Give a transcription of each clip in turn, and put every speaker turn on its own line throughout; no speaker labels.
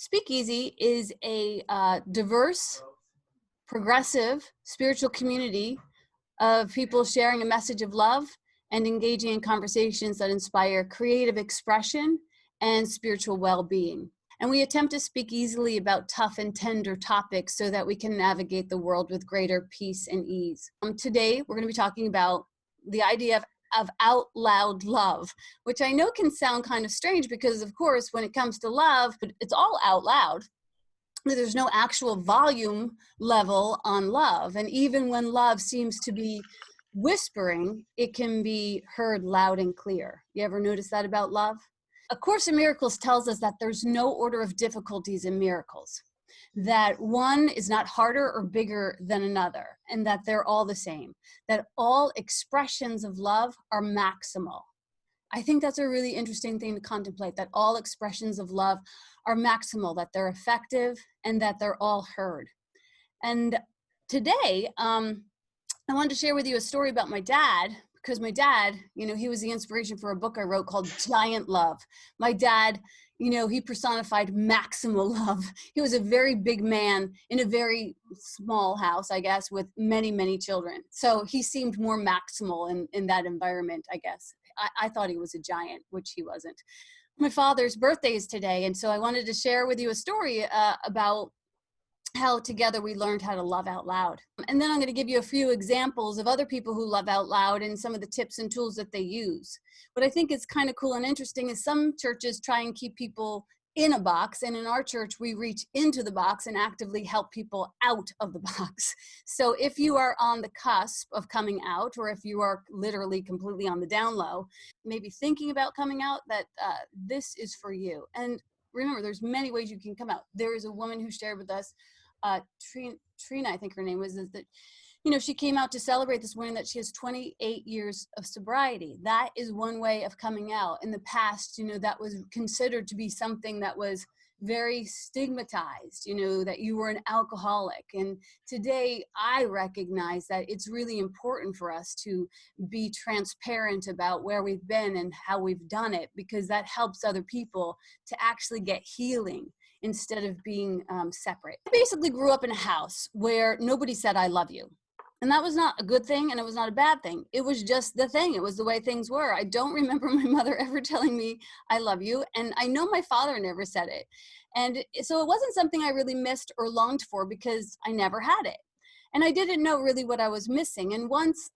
SpeakEasy is a diverse, progressive spiritual community of people sharing a message of love and engaging in conversations that inspire creative expression and spiritual well-being. And we attempt to speak easily about tough and tender topics so that we can navigate the world with greater peace and ease. Today, we're going to be talking about the idea of out loud love, which I know can sound kind of strange because, of course, when it comes to love, it's all out loud. There's no actual volume level on love. And even when love seems to be whispering, it can be heard loud and clear. You ever notice that about love? A Course in Miracles tells us that there's no order of difficulties in miracles, that one is not harder or bigger than another, and that they're all the same, that all expressions of love are maximal. I think that's a really interesting thing to contemplate, that all expressions of love are maximal, that they're effective, and that they're all heard. And today, I wanted to share with you a story about my dad, because my dad, he was the inspiration for a book I wrote called Giant Love. My dad, he personified maximal love. He was a very big man in a very small house, I guess, with many, many children. So he seemed more maximal in that environment, I guess. I thought he was a giant, which he wasn't. My father's birthday is today, and so I wanted to share with you a story about how together we learned how to love out loud. And then I'm going to give you a few examples of other people who love out loud and some of the tips and tools that they use. What I think is kind of cool and interesting is some churches try and keep people in a box, and in our church we reach into the box and actively help people out of the box. So if you are on the cusp of coming out, or if you are literally completely on the down low, maybe thinking about coming out, that this is for you. And remember, there's many ways you can come out. There is a woman who shared with us, Trina, I think her name was, is that, she came out to celebrate this morning that she has 28 years of sobriety. That is one way of coming out. In the past, that was considered to be something that was very stigmatized, that you were an alcoholic. And today I recognize that it's really important for us to be transparent about where we've been and how we've done it, because that helps other people to actually get healing instead of being separate. I basically grew up in a house where nobody said, "I love you." And that was not a good thing, and it was not a bad thing. It was just the thing. It was the way things were. I don't remember my mother ever telling me, "I love you." And I know my father never said it. And so it wasn't something I really missed or longed for because I never had it. And I didn't know really what I was missing. And once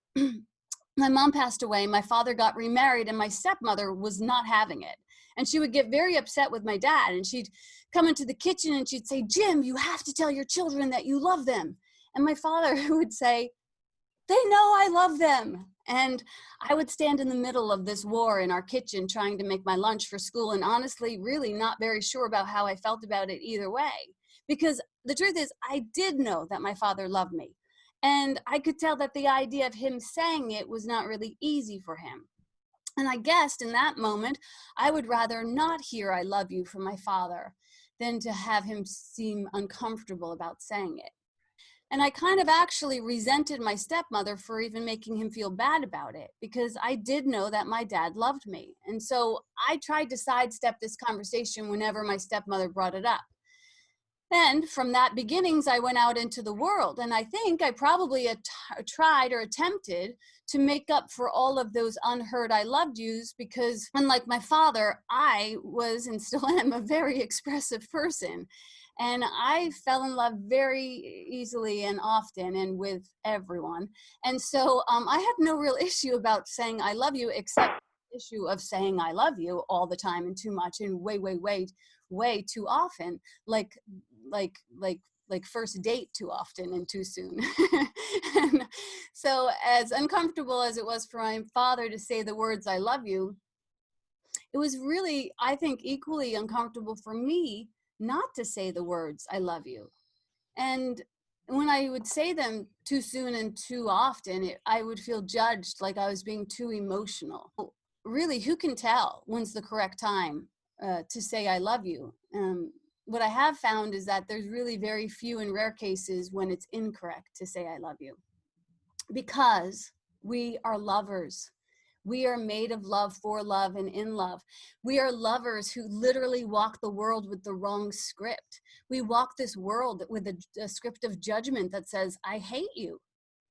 my mom passed away, my father got remarried, and my stepmother was not having it. And she would get very upset with my dad, and she'd come into the kitchen and she'd say, "Jim, you have to tell your children that you love them." And my father would say, "They know I love them." And I would stand in the middle of this war in our kitchen trying to make my lunch for school, and honestly, really not very sure about how I felt about it either way. Because the truth is, I did know that my father loved me. And I could tell that the idea of him saying it was not really easy for him. And I guessed in that moment, I would rather not hear "I love you" from my father than to have him seem uncomfortable about saying it. And I kind of actually resented my stepmother for even making him feel bad about it, because I did know that my dad loved me. And so I tried to sidestep this conversation whenever my stepmother brought it up. And from that beginnings, I went out into the world. And I think I probably tried or attempted to make up for all of those unheard "I loved yous," because unlike my father, I was and still am a very expressive person. And I fell in love very easily and often and with everyone. And so I have no real issue about saying "I love you," except the issue of saying "I love you" all the time and too much and way too often, like first date too often and too soon. And so as uncomfortable as it was for my father to say the words "I love you," it was really, I think, equally uncomfortable for me not to say the words "I love you." And when I would say them too soon and too often, I would feel judged, like I was being too emotional. Really, who can tell when's the correct time to say "I love you"? What I have found is that there's really very few and rare cases when it's incorrect to say "I love you," because we are lovers. We are made of love, for love, and in love. We are lovers who literally walk the world with the wrong script. We walk this world with a script of judgment that says, I hate you.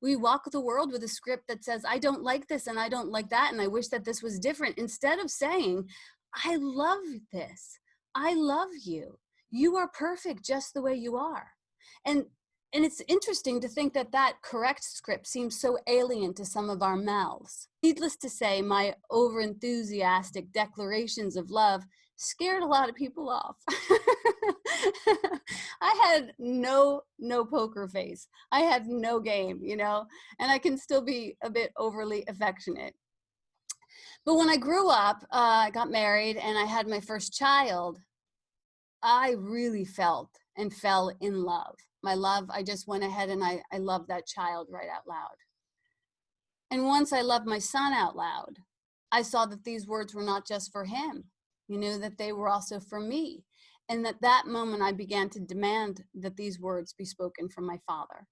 We walk the world with a script that says, I don't like this and I don't like that and I wish that this was different. Instead of saying, I love this. I love you. You are perfect just the way you are. And it's interesting to think that that correct script seems so alien to some of our mouths. Needless to say, my overenthusiastic declarations of love scared a lot of people off. I had no poker face. I had no game, you know, and I can still be a bit overly affectionate. But when I grew up, I got married and I had my first child, I really felt and fell in love. My love, I just went ahead and I loved that child right out loud. And once I loved my son out loud, I saw that these words were not just for him, you know, that they were also for me. And at that moment, I began to demand that these words be spoken from my father.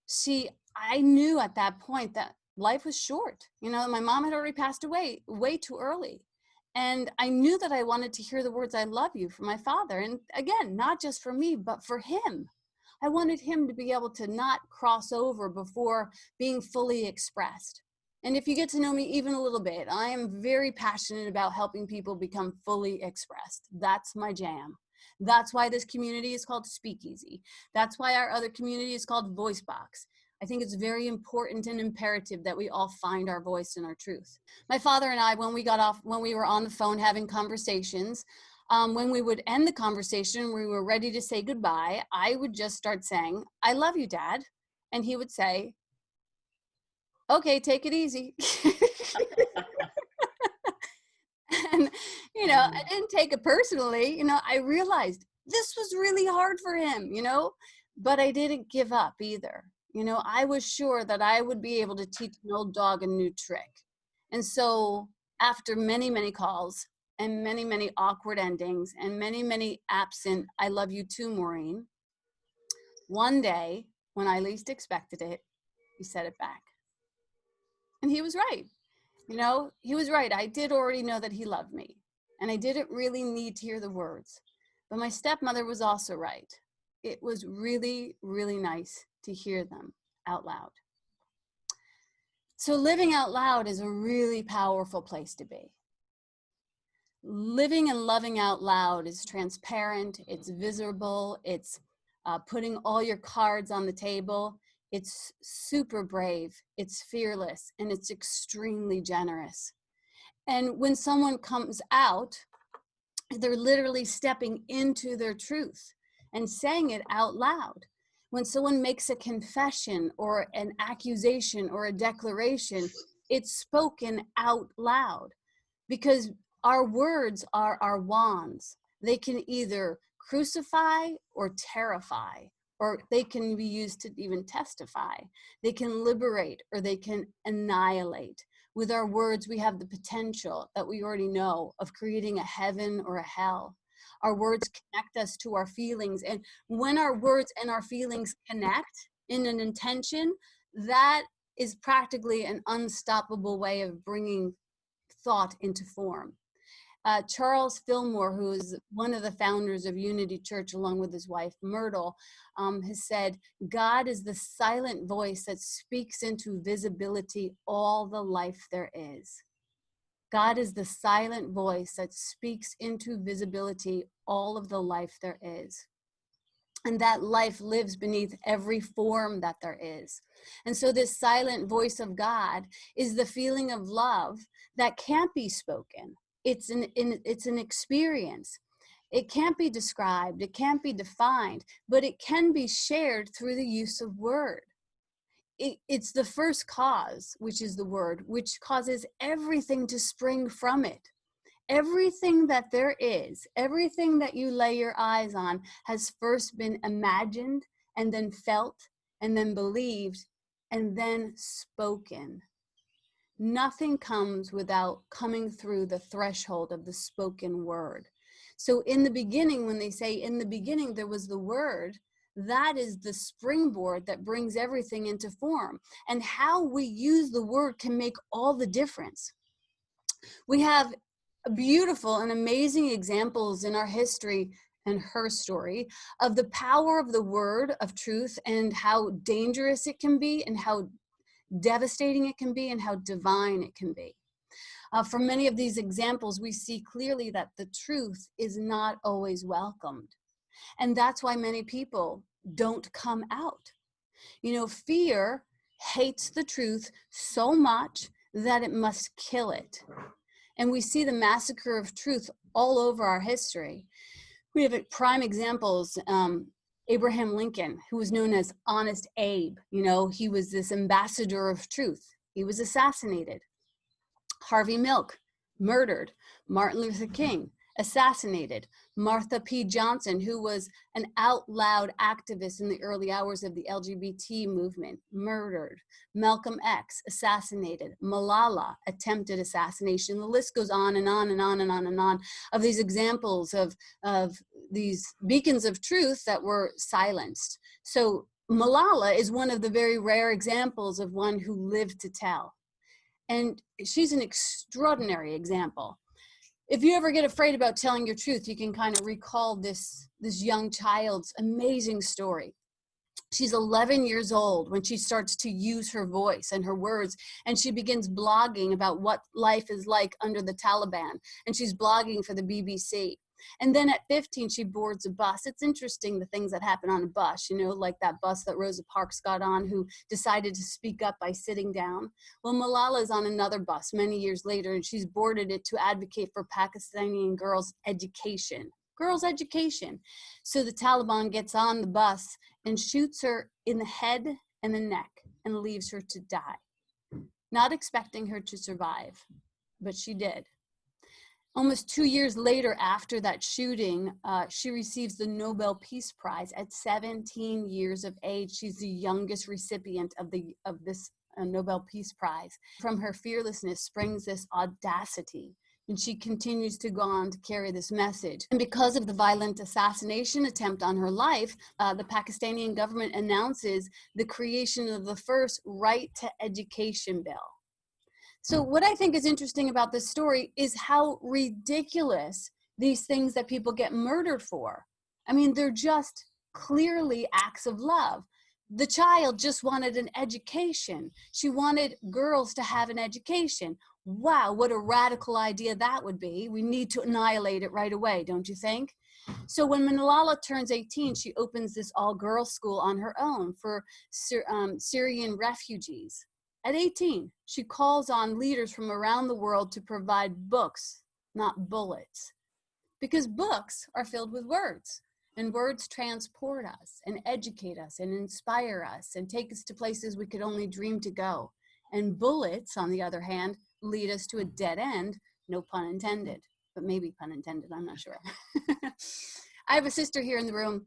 See, I knew at that point that life was short. You know, my mom had already passed away way too early. And I knew that I wanted to hear the words, I love you, from my father. And again, not just for me, but for him. I wanted him to be able to not cross over before being fully expressed. And if you get to know me even a little bit, I am very passionate about helping people become fully expressed. That's my jam. That's why this community is called SpeakEasy. That's why our other community is called VoiceBox. I think it's very important and imperative that we all find our voice and our truth. My father and I, when we were on the phone having conversations, when we would end the conversation, we were ready to say goodbye, I would just start saying, I love you, Dad. And he would say, okay, take it easy. And, you know, I didn't take it personally. You know, I realized this was really hard for him, you know, but I didn't give up either. You know, I was sure that I would be able to teach an old dog a new trick. And so after many, many calls and many, many awkward endings and many, many absent, I love you too, Maureen, one day when I least expected it, he said it back. And he was right. You know, he was right. I did already know that he loved me, and I didn't really need to hear the words. But my stepmother was also right. It was really, really nice to hear them out loud. So living out loud is a really powerful place to be. Living and loving out loud is transparent, it's visible, it's putting all your cards on the table. It's super brave, it's fearless, and it's extremely generous. And when someone comes out, they're literally stepping into their truth and saying it out loud. When someone makes a confession or an accusation or a declaration, it's spoken out loud, because our words are our wands. They can either crucify or terrify, or they can be used to even testify. They can liberate or they can annihilate. With our words, we have the potential that we already know of creating a heaven or a hell. Our words connect us to our feelings. And when our words and our feelings connect in an intention, that is practically an unstoppable way of bringing thought into form. Charles Fillmore, who is one of the founders of Unity Church, along with his wife, Myrtle, has said, God is the silent voice that speaks into visibility all the life there is. God is the silent voice that speaks into visibility all of the life there is. And that life lives beneath every form that there is. And so this silent voice of God is the feeling of love that can't be spoken. It's an experience. It can't be described, it can't be defined, but it can be shared through the use of word. It's the first cause, which is the word, which causes everything to spring from it. Everything that there is, everything that you lay your eyes on has first been imagined and then felt and then believed and then spoken. Nothing comes without coming through the threshold of the spoken word. So in the beginning, when they say in the beginning there was the word, that is the springboard that brings everything into form. And how we use the word can make all the difference. We have beautiful and amazing examples in our history and her story of the power of the word of truth and how dangerous it can be and how devastating it can be and how divine it can be. From many of these examples, we see clearly that the truth is not always welcomed. And that's why many people don't come out. You know, fear hates the truth so much that it must kill it. And we see the massacre of truth all over our history. We have prime examples. Abraham Lincoln, who was known as Honest Abe, you know, he was this ambassador of truth. He was assassinated. Harvey Milk, murdered. Martin Luther King, assassinated. Martha P. Johnson, who was an out loud activist in the early hours of the LGBT movement, murdered. Malcolm X, assassinated. Malala, attempted assassination. The list goes on and on and on and on and on of these examples of these beacons of truth that were silenced. So Malala is one of the very rare examples of one who lived to tell. And she's an extraordinary example. If you ever get afraid about telling your truth, you can kind of recall this young child's amazing story. She's 11 years old when she starts to use her voice and her words, and she begins blogging about what life is like under the Taliban, and she's blogging for the BBC. And then at 15, she boards a bus. It's interesting the things that happen on a bus, you know, like that bus that Rosa Parks got on, who decided to speak up by sitting down. Well, Malala is on another bus many years later, and she's boarded it to advocate for Pakistani girls' education. Girls' education. So the Taliban gets on the bus and shoots her in the head and the neck and leaves her to die. Not expecting her to survive, but she did. Almost 2 years later, after that shooting, she receives the Nobel Peace Prize at 17 years of age. She's the youngest recipient of this Nobel Peace Prize. From her fearlessness springs this audacity, and she continues to go on to carry this message. And because of the violent assassination attempt on her life, the Pakistani government announces the creation of the first right to education bill. So what I think is interesting about this story is how ridiculous these things that people get murdered for. I mean, they're just clearly acts of love. The child just wanted an education. She wanted girls to have an education. Wow, what a radical idea that would be. We need to annihilate it right away, don't you think? So when Malala turns 18, she opens this all-girls school on her own for Syrian refugees. At 18, she calls on leaders from around the world to provide books, not bullets. Because books are filled with words, and words transport us and educate us and inspire us and take us to places we could only dream to go. And bullets, on the other hand, lead us to a dead end, no pun intended, but maybe pun intended, I'm not sure. I have a sister here in the room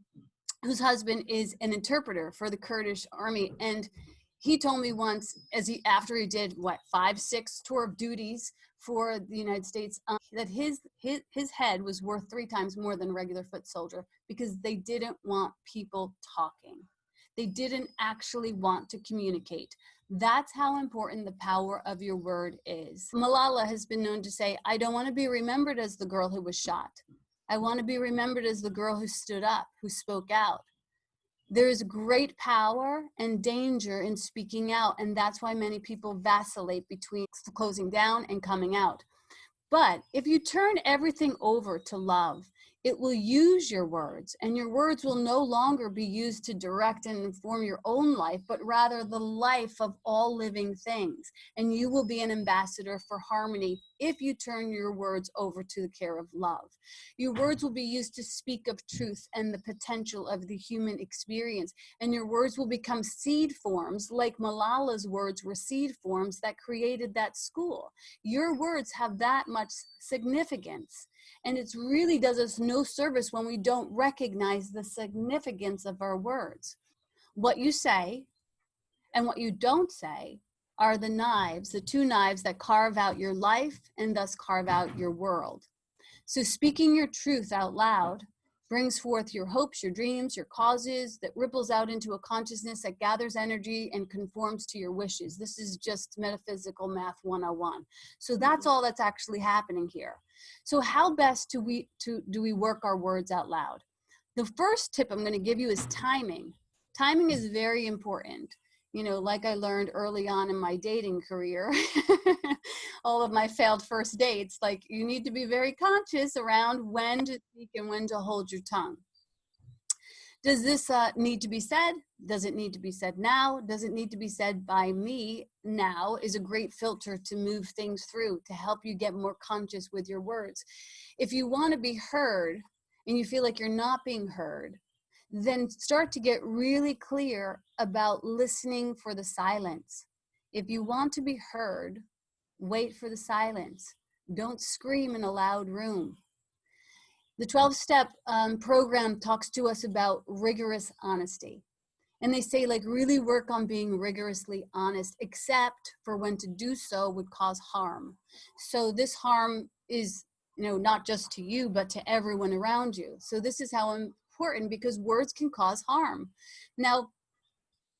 whose husband is an interpreter for the Kurdish army, and he told me once, after he did 5-6 tour of duties for the United States, that his head was worth 3 times more than a regular foot soldier because they didn't want people talking. They didn't actually want to communicate. That's how important the power of your word is. Malala has been known to say, I don't want to be remembered as the girl who was shot. I want to be remembered as the girl who stood up, who spoke out. There is great power and danger in speaking out, and that's why many people vacillate between closing down and coming out. But if you turn everything over to love, it will use your words, and your words will no longer be used to direct and inform your own life, but rather the life of all living things. And you will be an ambassador for harmony if you turn your words over to the care of love. Your words will be used to speak of truth and the potential of the human experience, and your words will become seed forms, like Malala's words were seed forms that created that school. Your words have that much significance. And it really does us no service when we don't recognize the significance of our words. What you say and what you don't say are the knives, the 2 knives that carve out your life and thus carve out your world. So speaking your truth out loud brings forth your hopes, your dreams, your causes, that ripples out into a consciousness that gathers energy and conforms to your wishes. This is just metaphysical math 101. So that's all that's actually happening here. So how best do we work our words out loud? The first tip I'm going to give you is timing. Timing is very important. You know, like I learned early on in my dating career, all of my failed first dates, like you need to be very conscious around when to speak and when to hold your tongue. Does this need to be said? Does it need to be said now? Does it need to be said by me now? Is a great filter to move things through, to help you get more conscious with your words. If you want to be heard and you feel like you're not being heard, then start to get really clear about listening for the silence. If you want to be heard, wait for the silence. Don't scream in a loud room. The 12-step program talks to us about rigorous honesty. And they say, like, really work on being rigorously honest, except for when to do so would cause harm. So this harm is, you know, not just to you, but to everyone around you. So this is how important, because words can cause harm. Now,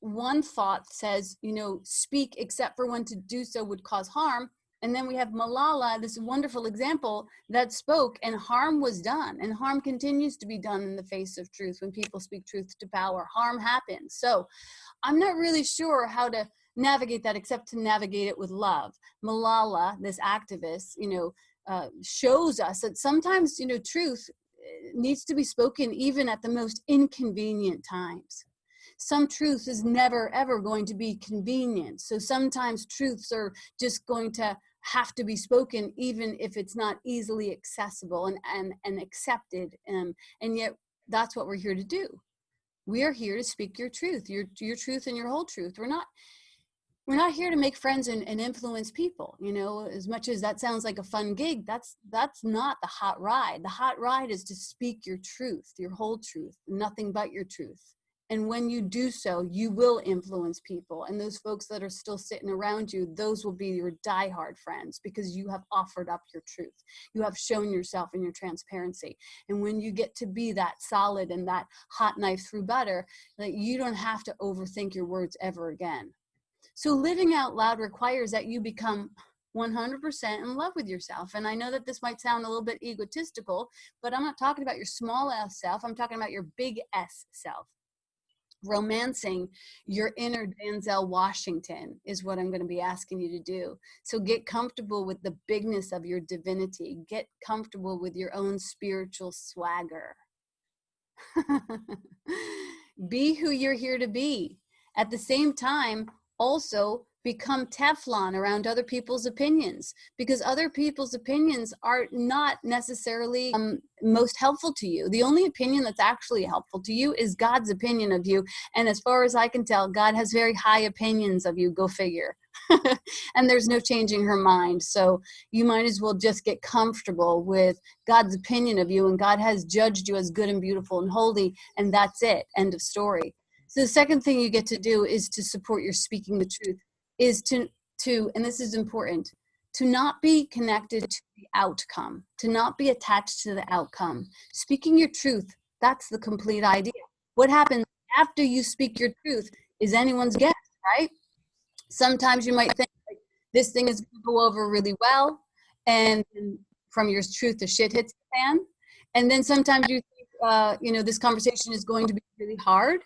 one thought says, you know, speak except for when to do so would cause harm. And then we have Malala, this wonderful example, that spoke and harm was done. And harm continues to be done in the face of truth. When people speak truth to power, harm happens. So I'm not really sure how to navigate that except to navigate it with love. Malala, this activist, you know, shows us that sometimes, you know, truth needs to be spoken even at the most inconvenient times. Some truth is never, ever going to be convenient. So sometimes truths are just going to have to be spoken, even if it's not easily accessible and accepted. And yet that's what we're here to do. We are here to speak your truth, your truth and your whole truth. We're not here to make friends and influence people. You know, as much as that sounds like a fun gig, that's not the hot ride. The hot ride is to speak your truth, your whole truth, nothing but your truth. And when you do so, you will influence people. And those folks that are still sitting around you, those will be your diehard friends, because you have offered up your truth. You have shown yourself in your transparency. And when you get to be that solid and that hot knife through butter, that you don't have to overthink your words ever again. So living out loud requires that you become 100% in love with yourself. And I know that this might sound a little bit egotistical, but I'm not talking about your small s self. I'm talking about your big S self. Romancing your inner Denzel Washington is what I'm going to be asking you to do. So get comfortable with the bigness of your divinity. Get comfortable with your own spiritual swagger. Be who you're here to be. At the same time, also become Teflon around other people's opinions, because other people's opinions are not necessarily most helpful to you. The only opinion that's actually helpful to you is God's opinion of you. And as far as I can tell, God has very high opinions of you. Go figure. And there's no changing her mind. So you might as well just get comfortable with God's opinion of you. And God has judged you as good and beautiful and holy. And that's it. End of story. So the second thing you get to do is to support your speaking the truth, is to, and this is important, to not be connected to the outcome, to not be attached to the outcome. Speaking your truth, that's the complete idea. What happens after you speak your truth is anyone's guess, right? Sometimes you might think, like, this thing is going to go over really well, and from your truth, the shit hits the fan. And then sometimes you think, you know, this conversation is going to be really hard.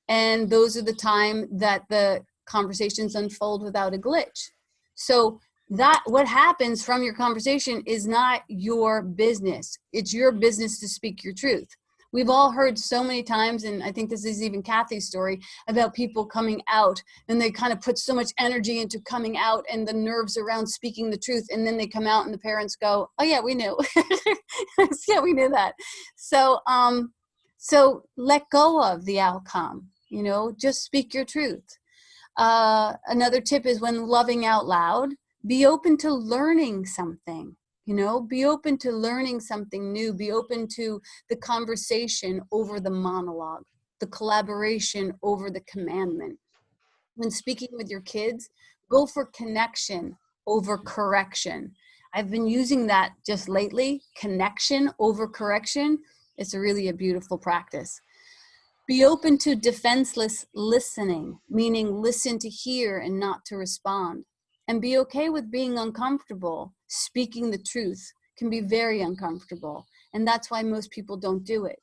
And those are the time that the conversations unfold without a glitch. So that what happens from your conversation is not your business. It's your business to speak your truth. We've all heard so many times, and I think this is even Kathy's story, about people coming out, and they kind of put so much energy into coming out and the nerves around speaking the truth, and then they come out and the parents go, oh yeah, we knew. Yeah, we knew that. So let go of the outcome, you know, just speak your truth. Another tip is, when loving out loud, be open to learning something. You know, be open to learning something new. Be open to the conversation over the monologue, the collaboration over the commandment. When speaking with your kids, go for connection over correction. I've been using that just lately, connection over correction. It's really a beautiful practice. Be open to defenseless listening, meaning listen to hear and not to respond. And be okay with being uncomfortable. Speaking the truth can be very uncomfortable. And that's why most people don't do it.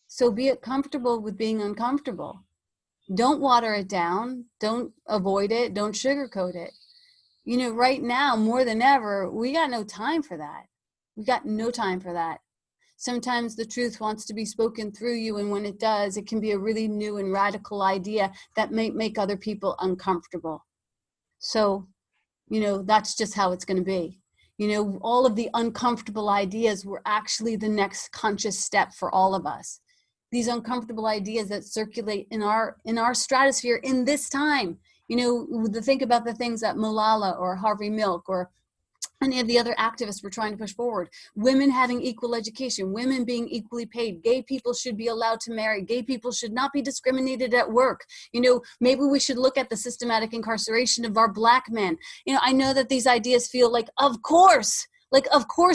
So be comfortable with being uncomfortable. Don't water it down. Don't avoid it. Don't sugarcoat it. You know, right now, more than ever, we got no time for that. We got no time for that. Sometimes the truth wants to be spoken through you, and when it does, it can be a really new and radical idea that may make other people uncomfortable. So, you know, that's just how it's going to be. You know, all of the uncomfortable ideas were actually the next conscious step for all of us. These uncomfortable ideas that circulate in our stratosphere in this time. You know, think about the things that Malala or Harvey Milk or any of the other activists were trying to push forward. Women having equal education, women being equally paid, gay people should be allowed to marry, gay people should not be discriminated at work. You know, maybe we should look at the systematic incarceration of our Black men. You know, I know that these ideas feel like, of course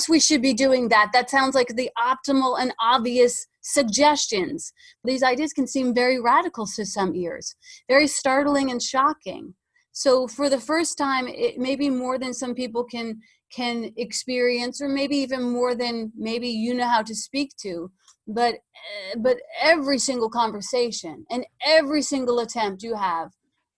we should be doing that. That sounds like the optimal and obvious suggestions. These ideas can seem very radical to some ears, very startling and shocking. So for the first time, it may be more than some people can experience, or maybe even more than maybe you know how to speak to. But every single conversation and every single attempt you have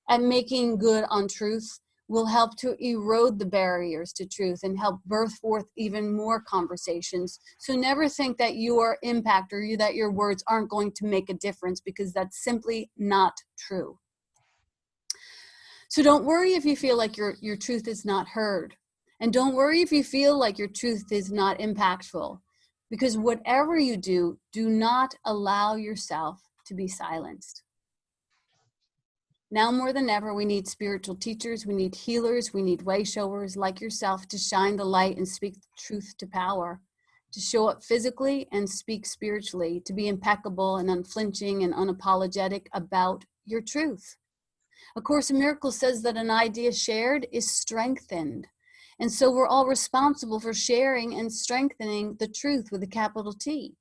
at making good on truth will help to erode the barriers to truth and help birth forth even more conversations. So never think that your impact or that your words aren't going to make a difference, because that's simply not true. So don't worry if you feel like your truth is not heard. And don't worry if you feel like your truth is not impactful. Because whatever you do, do not allow yourself to be silenced. Now more than ever, we need spiritual teachers, we need healers, we need way showers like yourself to shine the light and speak the truth to power, to show up physically and speak spiritually, to be impeccable and unflinching and unapologetic about your truth. A Course in Miracles says that an idea shared is strengthened. And so we're all responsible for sharing and strengthening the truth with a capital T.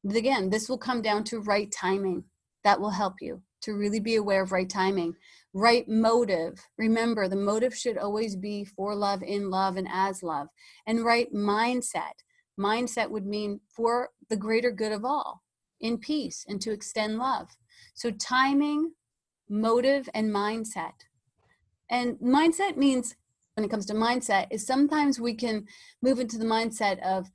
But again, this will come down to right timing. That will help you to really be aware of right timing. Right motive. Remember, the motive should always be for love, in love, and as love. And right mindset. Mindset would mean for the greater good of all, in peace, and to extend love. So timing, motive, and mindset. And mindset means, when it comes to mindset, is sometimes we can move into the mindset of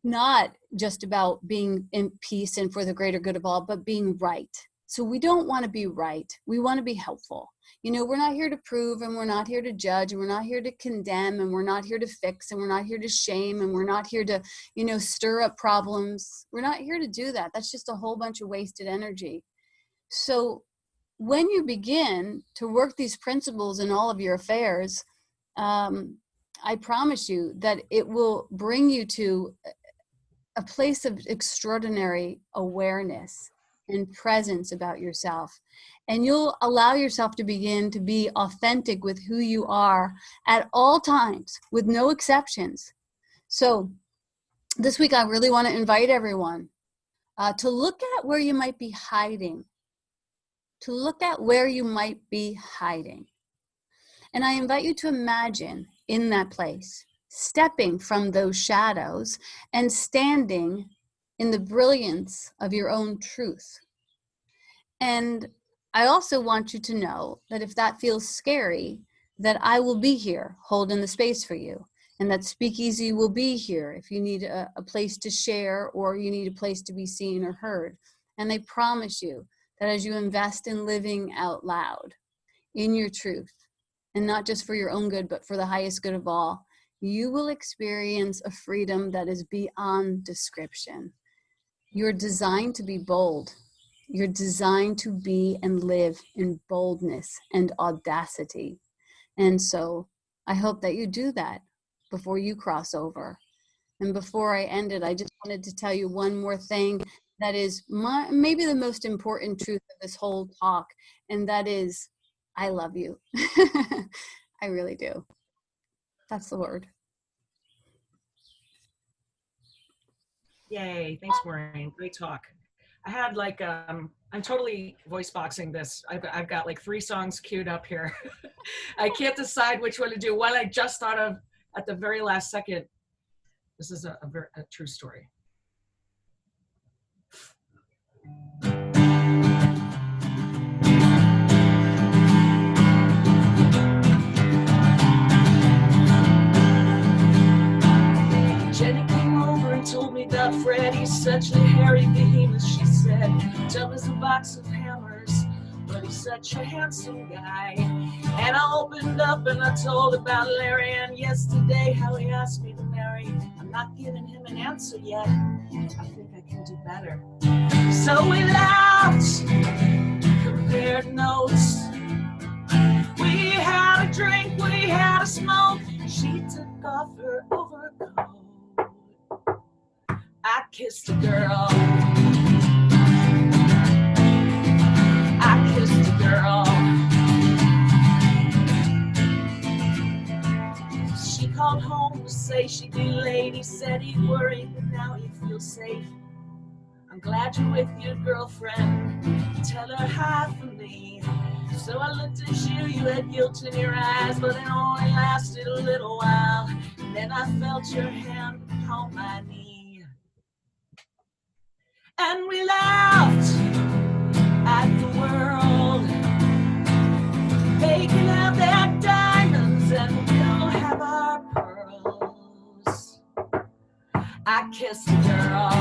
not just about being in peace and for the greater good of all, but being right. So we don't want to be right. We want to be helpful. You know, we're not here to prove, and we're not here to judge, and we're not here to condemn, and we're not here to fix, and we're not here to shame, and we're not here to, you know, stir up problems. We're not here to do that. That's just a whole bunch of wasted energy. So when you begin to work these principles in all of your affairs, I promise you that it will bring you to a place of extraordinary awareness and presence about yourself. And you'll allow yourself to begin to be authentic with who you are at all times, with no exceptions. So this week, I really want to invite everyone to look at where you might be hiding. To look at where you might be hiding. And I invite you to imagine in that place, stepping from those shadows and standing in the brilliance of your own truth. And I also want you to know that if that feels scary, that I will be here holding the space for you. And that SpeakEasy will be here if you need a place to share, or you need a place to be seen or heard. And I promise you that as you invest in living out loud in your truth, and not just for your own good, but for the highest good of all, you will experience a freedom that is beyond description. You're designed to be bold. You're designed to be and live in boldness and audacity. And so I hope that you do that before you cross over. And before I end it, I just wanted to tell you one more thing that is maybe the most important truth of this whole talk, and that is, I love you. I really do. That's the word.
Yay. Thanks, Maureen. Great talk. I had like, I'm totally voice boxing this. I've got like 3 songs queued up here. I can't decide which one to do. One I just thought of at the very last second. This is a true story. Jenny came over and told me that Freddie's such a hairy behemoth, she said. Dumb as a box of hammers, but he's such a handsome guy. And I opened up and I told about Larry, and yesterday how he asked me to marry. I'm not giving him an answer yet. I think I can do better. So we laughed, compared notes. We had a drink, we had a smoke. She took off her overcoat. I kissed a girl. I kissed a girl. She called home to say she'd be late. He said he'd worried, but now he feels safe. I'm glad you're with your girlfriend. Tell her hi for me. So I looked at you, you had guilt in your eyes, but it only lasted a little while. And then I felt your hand upon my knee. And we laughed at the world, making out their diamonds, and we'll have our pearls. I kissed a girl.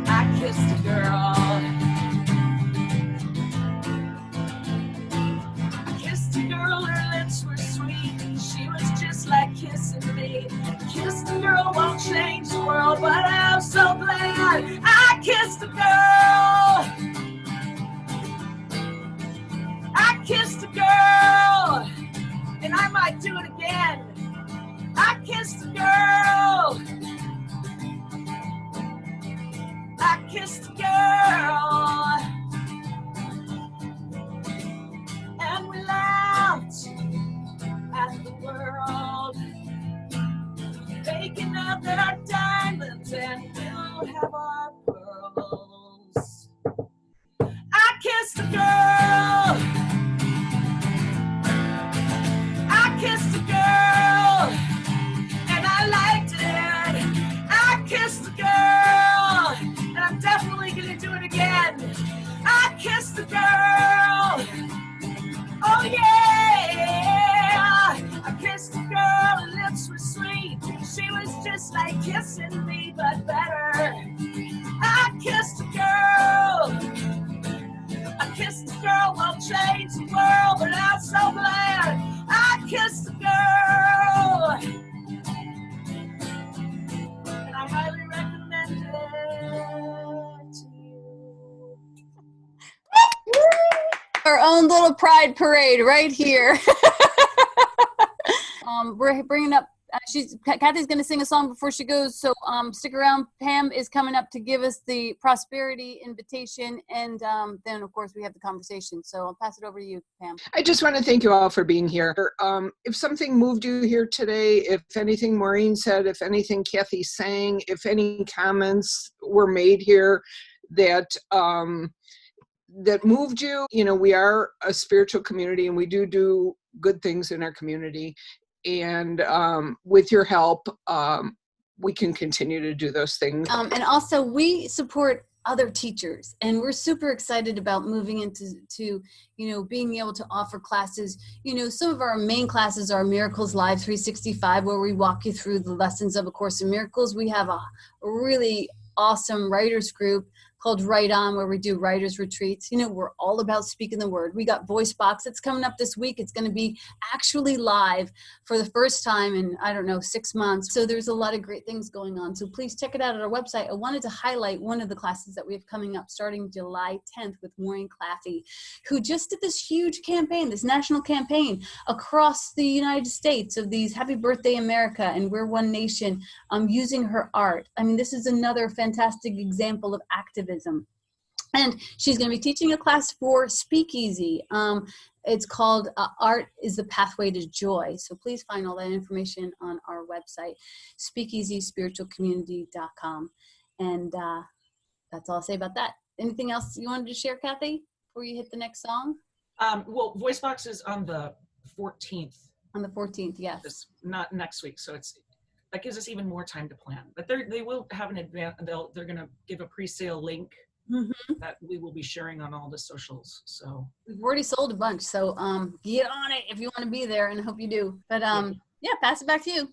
I kissed a girl. I kissed a girl, her lips were sweet. She was just like kissing me. Kissed a girl won't change the world, but I'm so glad I kissed a girl. I kissed a girl, and I might do it again. I kissed a girl. I kissed a girl. And we laughed at the world, making up their diamonds, and we'll have our pearls. I kissed a girl. I kissed a girl, and I liked it. I kissed a girl, and I'm definitely gonna do it again. I kissed a girl. Oh yeah, I kissed a girl, her lips were sweet. She was just like kissing me, but better. I kissed a girl. I kissed a girl, won't change the world, but I'm so glad I kissed a girl. And I highly recommend it to you.
Our own little pride parade right here. We're bringing up, Kathy's going to sing a song before she goes, so stick around. Pam is coming up to give us the prosperity invitation, and then of course we have the conversation. So I'll pass it over to you, Pam.
I just want to thank you all for being here. If something moved you here today, if anything Maureen said, if anything Kathy sang, if any comments were made here that that moved you, you know, we are a spiritual community and we do good things in our community. And with your help, we can continue to do those things.
And also we support other teachers, and we're super excited about moving into being able to offer classes. You know, some of our main classes are Miracles Live 365, where we walk you through the lessons of A Course in Miracles. We have a really awesome writers group called Write On, where we do writers retreats. You know, we're all about speaking the word. We got Voice Box that's coming up this week. It's going to be actually live for the first time in, 6 months. So there's a lot of great things going on. So please check it out at our website. I wanted to highlight one of the classes that we have coming up starting July 10th with Maureen Claffey, who just did this huge campaign, this national campaign across the United States of these Happy Birthday America and We're One Nation, using her art. I mean, this is another fantastic example of activism. And she's going to be teaching a class for SpeakEasy. It's called Art is the Pathway to Joy. So please find all that information on our website, SpeakEasySpiritualCommunity.com. And that's all I'll say about that. Anything else you wanted to share, Kathy, before you hit the next song?
Well, VoiceBox is on the 14th.
On the 14th, yes.
Not next week, so that gives us even more time to plan. But they will have an advance. They're going to give a pre-sale link that we will be sharing on all the socials. So
we've already sold a bunch, so get on it if you want to be there, and I hope you do. But yeah, pass it back to you.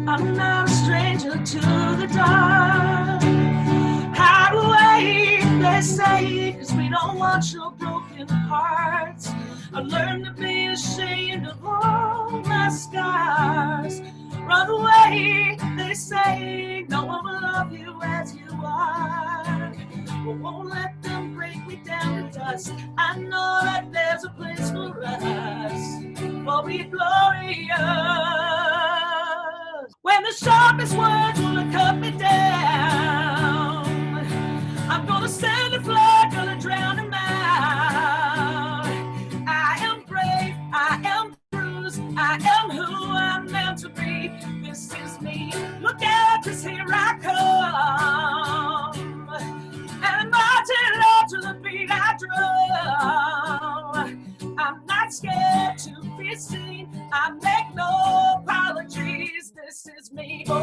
I'm not a stranger to the dark. Hide away, they say, 'cause we don't want your broken hearts. I learned to be ashamed of all my scars. Run away, they say, no one will love you as you are. But won't let them break me down to dust. I know that there's a place for us, for we're glorious. When the sharpest words will cut me down, I'm gonna send a flood, gonna drown him out. I am brave, I am bruised, I am who I'm meant to be. This is me, look out, 'cause here I come. And I'm marching on to the beat I drum. I'm not scared to be seen, I make no apologies. This is me. Oh, oh,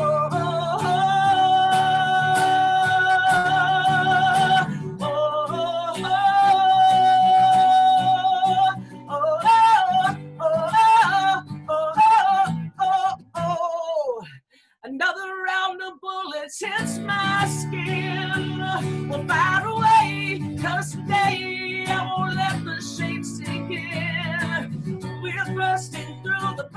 oh, oh. Another round of bullets hits my skin. Well, by the way, 'cause today I won't let the shame sink in. We're bursting through the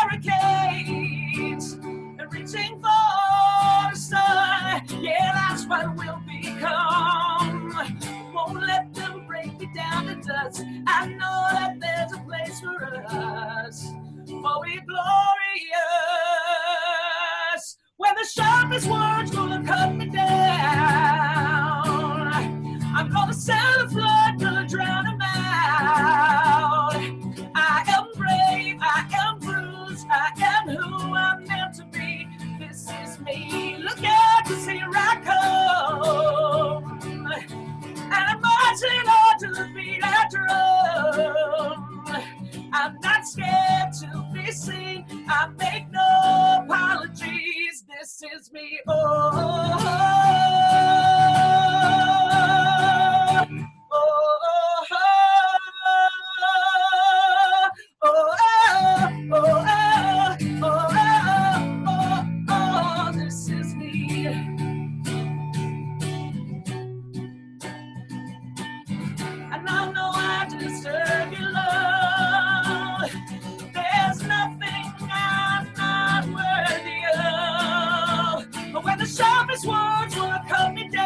barricades and reaching for the sun. Yeah, that's what we'll become. Won't let them break me down to dust. I know that there's a place for us, for we're glorious. When the sharpest words gonna cut me down, I'm gonna send a flood, gonna drown him out. I am brave, I am bruised, I am who I'm meant to be. This is me, look out, 'cause here I come. And I'm marching on to the beat I drum. I'm not scared to be seen, I make no apologies. This is me. Oh, oh, oh, oh, oh, this is me. And I know I deserve your love. There's nothing I'm not worthy of. But when the sharpest words will cut me down,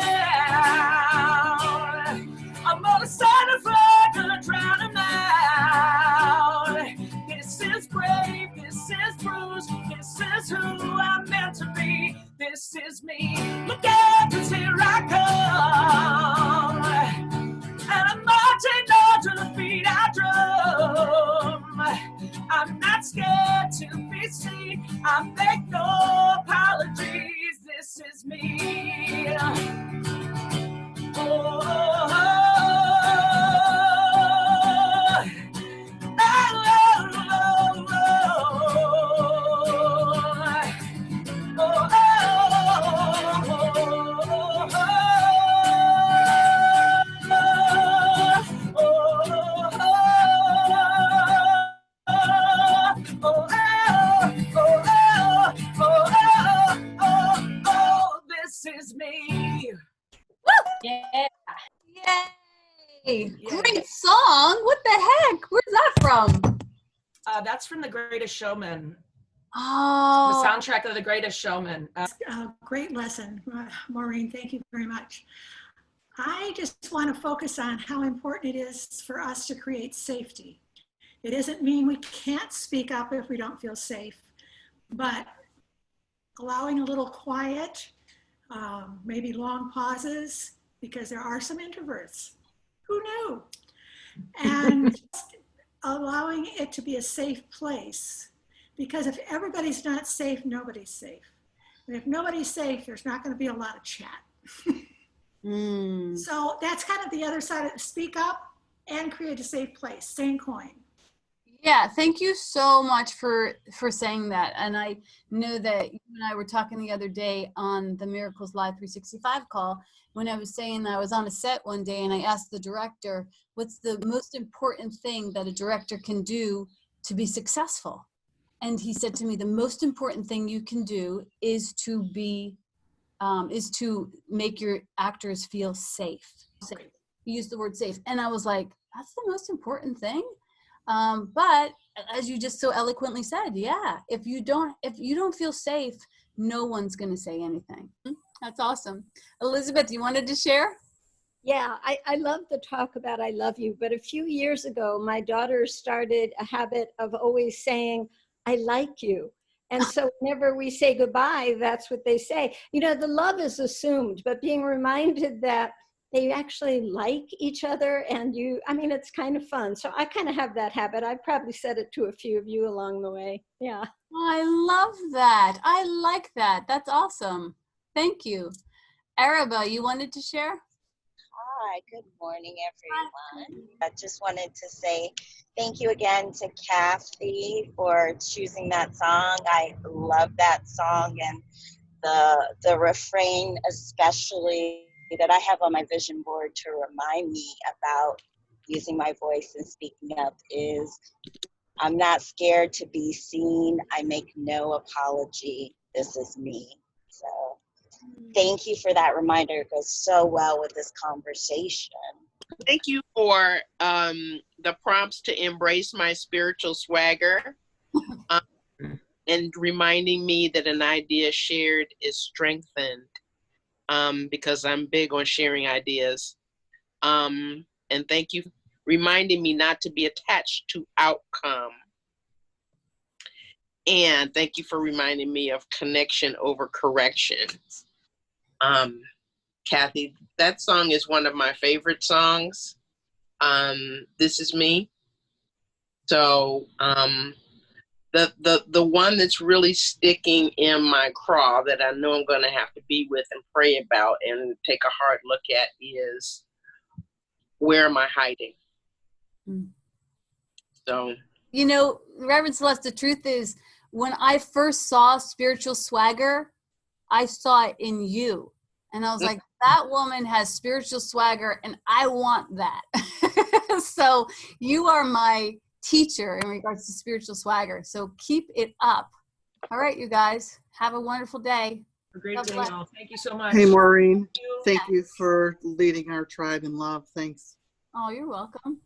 I'm gonna set a flood, gonna drown him out. This is brave, this is bruised, this is who I'm meant to be. This is me. Look out, 'cause here I come. And I'm marching on to the beat I drum. I'm not scared to be seen, I make no apologies. This is me. Oh, oh, this is me.
Yeah. Yay. Great song. What the heck? Where's that from?
That's from The Greatest Showman.
Oh.
The soundtrack of The Greatest Showman.
Great lesson, Maureen. Thank you very much. I just want to focus on how important it is for us to create safety. It doesn't mean we can't speak up if we don't feel safe, but allowing a little quiet, maybe long pauses, because there are some introverts. Who knew? And allowing it to be a safe place, because if everybody's not safe, nobody's safe. And if nobody's safe, there's not going to be a lot of chat. So that's kind of the other side of speak up and create a safe place, same coin.
Yeah, thank you so much for saying that. And I know that you and I were talking the other day on the Miracles Live 365 call, when I was saying that I was on a set one day and I asked the director, what's the most important thing that a director can do to be successful? And he said to me, the most important thing you can do is to make your actors feel safe. He used the word safe. And I was like, that's the most important thing? But as you just so eloquently said, yeah, if you don't feel safe, no one's going to say anything. That's awesome. Elizabeth, you wanted to share?
Yeah, I love the talk about I love you, but a few years ago, my daughter started a habit of always saying, I like you. And so whenever we say goodbye, that's what they say. You know, the love is assumed, but being reminded that they actually like each other and it's kind of fun. So I kind of have that habit. I probably said it to a few of you along the way. Yeah.
I love that. I like that. That's awesome. Thank you. Araba, you wanted to share?
Hi, good morning, everyone. I just wanted to say thank you again to Kathy for choosing that song. I love that song, and the refrain especially that I have on my vision board to remind me about using my voice and speaking up is, I'm not scared to be seen. I make no apology. This is me. So thank you for that reminder. It goes so well with this conversation.
Thank you for the prompts to embrace my spiritual swagger and reminding me that an idea shared is strengthened, because I'm big on sharing ideas. And thank you for reminding me not to be attached to outcome. And thank you for reminding me of connection over correction. Kathy, that song is one of my favorite songs. This is me. So the one that's really sticking in my craw that I know I'm going to have to be with and pray about and take a hard look at is, where am I hiding? So,
you know, Reverend Celeste, the truth is, when I first saw spiritual swagger, I saw it in you. And I was like, that woman has spiritual swagger and I want that. So you are my teacher in regards to spiritual swagger. So keep it up. All right, you guys, have a wonderful day.
A great day, y'all. Thank you so much.
Hey, Maureen. Thank you for leading our tribe in love. Thanks.
Oh, you're welcome.